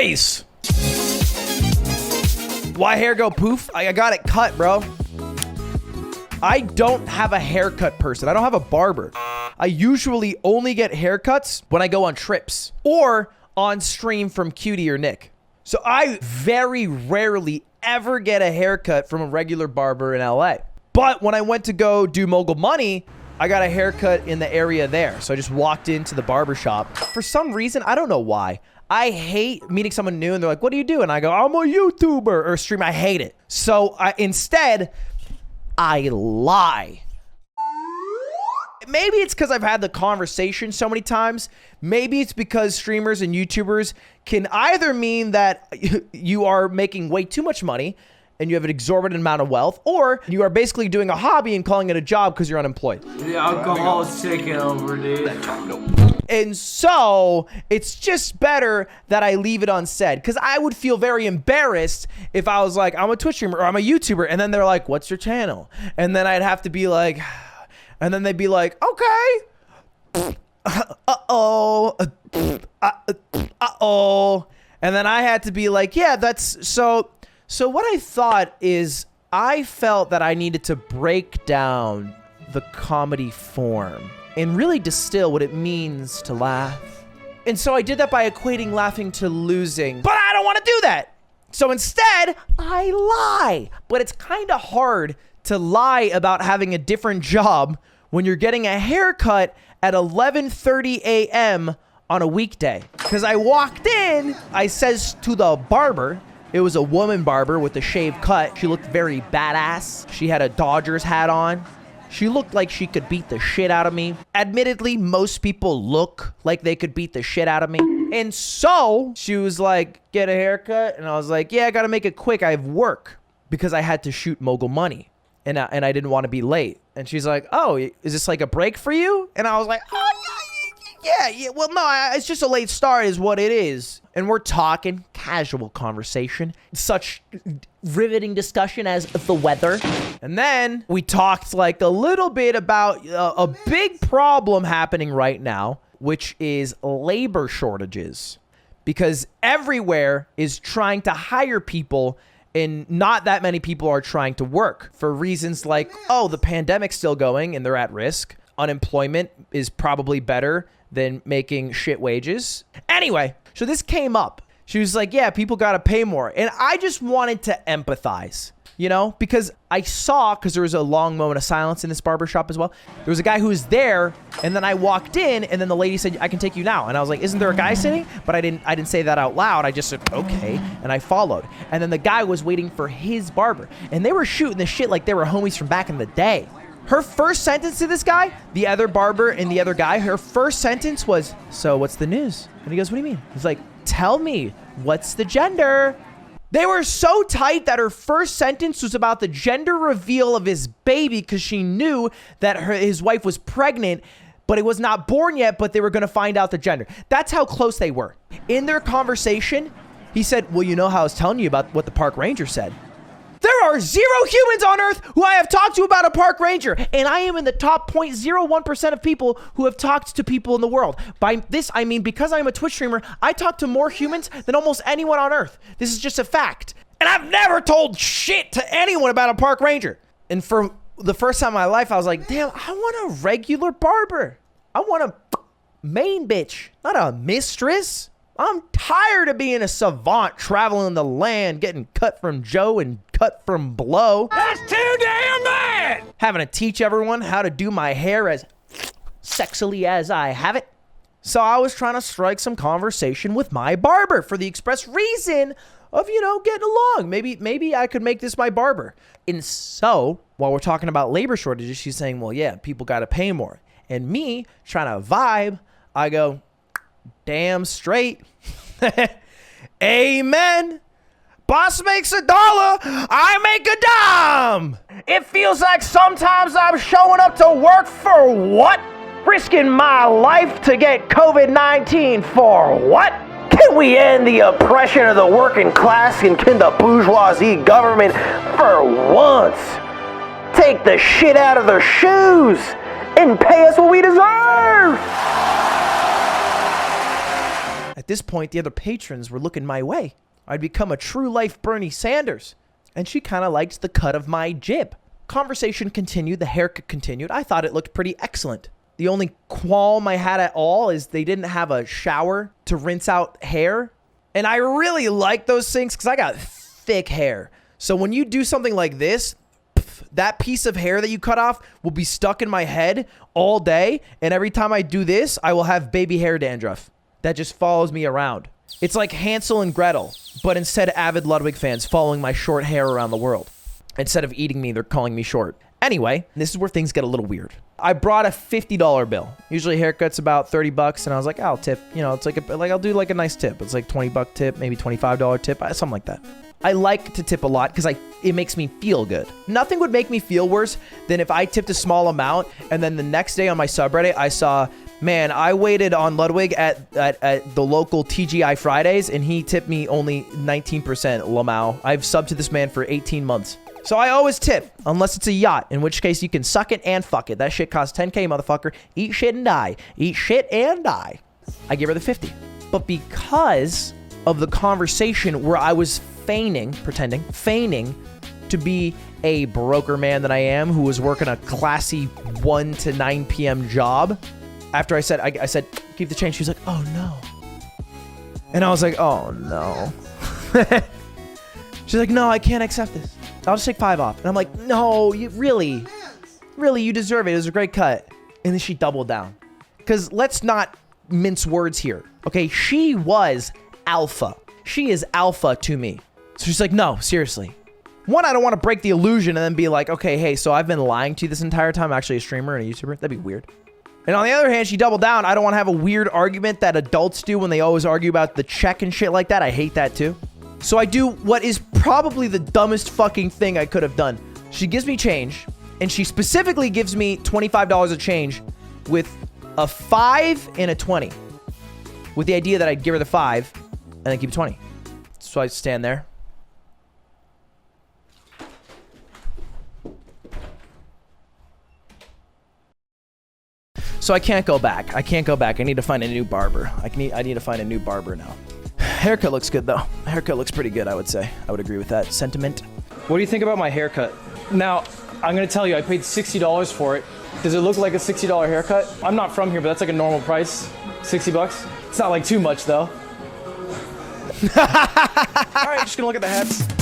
face. Why hair go poof? I got it cut, bro. I don't have a haircut person. I don't have a barber. I usually only get haircuts when I go on trips or on stream from Cutie or Nick. So I very rarely ever get a haircut from a regular barber in LA. But when I went to go do Mogul Money, I got a haircut in the area there. So I just walked into the barbershop. For some reason, I don't know why, I hate meeting someone new and they're like, what do you do? And I go, I'm a YouTuber or streamer. I hate it. So instead, I lie. Maybe it's because I've had the conversation so many times. Maybe it's because streamers and YouTubers can either mean that you are making way too much money and you have an exorbitant amount of wealth, or you are basically doing a hobby and calling it a job because you're unemployed. The alcohol is taking over, dude. And so it's just better that I leave it unsaid, because I would feel very embarrassed if I was like, I'm a Twitch streamer or I'm a YouTuber, and then they're like, what's your channel? And then I'd have to be like, and then they'd be like, okay. Uh-oh. Uh-oh. And then I had to be like, yeah, that's so what I thought is I felt that I needed to break down the comedy form and really distill what it means to laugh. And so I did that by equating laughing to losing, but I don't want to do that. So instead, I lie. But it's kind of hard to lie about having a different job when you're getting a haircut at 11:30 a.m. on a weekday. Because I walked in, I says to the barber, it was a woman barber with a shaved cut. She looked very badass. She had a Dodgers hat on. She looked like she could beat the shit out of me. Admittedly, most people look like they could beat the shit out of me. And so she was like, get a haircut. And I was like, yeah, I got to make it quick. I have work, because I had to shoot Mogul Money and I didn't want to be late. And she's like, oh, is this like a break for you? And I was like, oh, yeah. Well, no, it's just a late start is what it is. And we're talking casual conversation, such riveting discussion as the weather. And then we talked like a little bit about a big problem happening right now, which is labor shortages, because everywhere is trying to hire people and not that many people are trying to work for reasons like, oh, the pandemic's still going and they're at risk. Unemployment is probably better than making shit wages. Anyway, so this came up. She was like, yeah, people got to pay more. And I just wanted to empathize, you know, because I saw, because there was a long moment of silence in this barbershop as well. There was a guy who was there, and then I walked in, and then the lady said, I can take you now. And I was like, isn't there a guy sitting? But I didn't say that out loud. I just said, okay. And I followed. And then the guy was waiting for his barber. And they were shooting this shit like they were homies from back in the day. Her first sentence to this guy, the other barber and the other guy, her first sentence was, so what's the news? And he goes, what do you mean? He's like, tell me, what's the gender? They were so tight that her first sentence was about the gender reveal of his baby, because she knew that his wife was pregnant, but it was not born yet, but they were going to find out the gender. That's how close they were. In their conversation, he said, well, you know how I was telling you about what the park ranger said. There are 0 humans on Earth who I have talked to about a park ranger, and I am in the top 0.01% of people who have talked to people in the world. By this, I mean because I'm a Twitch streamer, I talk to more humans than almost anyone on Earth. This is just a fact. And I've never told shit to anyone about a park ranger. And for the first time in my life, I was like, damn, I want a regular barber. I want a main bitch, not a mistress. I'm tired of being a savant traveling the land, getting cut from Joe and cut from Blow. That's too damn bad! Having to teach everyone how to do my hair as sexily as I have it. So I was trying to strike some conversation with my barber for the express reason of, you know, getting along. Maybe I could make this my barber. And so while we're talking about labor shortages, she's saying, well, yeah, people got to pay more. And me trying to vibe, I go, damn straight. Amen. Boss makes $1, I make a dime. It feels like sometimes I'm showing up to work for what? Risking my life to get COVID-19 for what? Can we end the oppression of the working class, and can the bourgeoisie government for once take the shit out of their shoes and pay us what we deserve? I At this point, the other patrons were looking my way. I'd become a true life Bernie Sanders. And she kind of liked the cut of my jib. Conversation continued, the haircut continued. I thought it looked pretty excellent. The only qualm I had at all is they didn't have a shower to rinse out hair. And I really like those things because I got thick hair. So when you do something like this, that piece of hair that you cut off will be stuck in my head all day. And every time I do this, I will have baby hair dandruff that just follows me around. It's like Hansel and Gretel, but instead avid Ludwig fans following my short hair around the world. Instead of eating me, they're calling me short. Anyway, this is where things get a little weird. I brought a $50 bill. Usually haircut's about 30 bucks, and I was like, I'll tip. You know, it's like I'll do like a nice tip. It's like $20 tip, maybe $25 tip, something like that. I like to tip a lot because it makes me feel good. Nothing would make me feel worse than if I tipped a small amount and then the next day on my subreddit I saw, man, I waited on Ludwig at the local TGI Fridays and he tipped me only 19%. Lamau. I've subbed to this man for 18 months. So I always tip, unless it's a yacht, in which case you can suck it and fuck it. That shit costs 10K, motherfucker. Eat shit and die. Eat shit and die. I give her the 50. But because of the conversation where I was feigning to be a broker man that I am who was working a classy 1 to 9 p.m. job, after I said, keep the change, she was like, oh no. And I was like, oh no. She's like, no, I can't accept this. I'll just take 5 off. And I'm like, no, you really, you deserve it. It was a great cut. And then she doubled down. Because let's not mince words here. Okay, she was alpha. She is alpha to me. So she's like, no, seriously. One, I don't want to break the illusion and then be like, okay, hey, so I've been lying to you this entire time. I'm actually a streamer and a YouTuber. That'd be weird. And on the other hand, she doubled down. I don't want to have a weird argument that adults do when they always argue about the check and shit like that. I hate that too. So I do what is probably the dumbest fucking thing I could have done. She gives me change, and she specifically gives me $25 of change with a 5 and a 20. With the idea that I'd give her the 5 and then keep 20. So I stand there. So I can't go back. I can't go back. I need to find a new barber. I need to find a new barber now. Haircut looks good though. Haircut looks pretty good, I would say. I would agree with that sentiment. What do you think about my haircut? Now, I'm gonna tell you, I paid $60 for it. Does it look like a $60 haircut? I'm not from here, but that's like a normal price. 60 bucks. It's not like too much though. All right, just gonna look at the hats.